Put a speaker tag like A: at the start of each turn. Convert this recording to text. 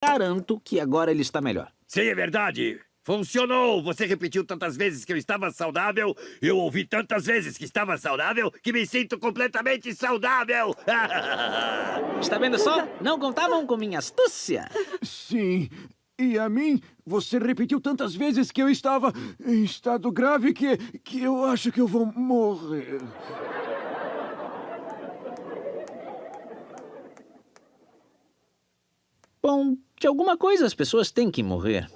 A: Garanto que agora ele está melhor.
B: Sim, é verdade. Funcionou. Você repetiu tantas vezes que eu estava saudável. Eu ouvi tantas vezes que estava saudável que me sinto completamente saudável.
A: Está vendo só? Não contavam com minha astúcia.
C: Sim. E a mim, você repetiu tantas vezes que eu estava em estado grave que eu acho que eu vou morrer.
A: Bom, de alguma coisa as pessoas têm que morrer.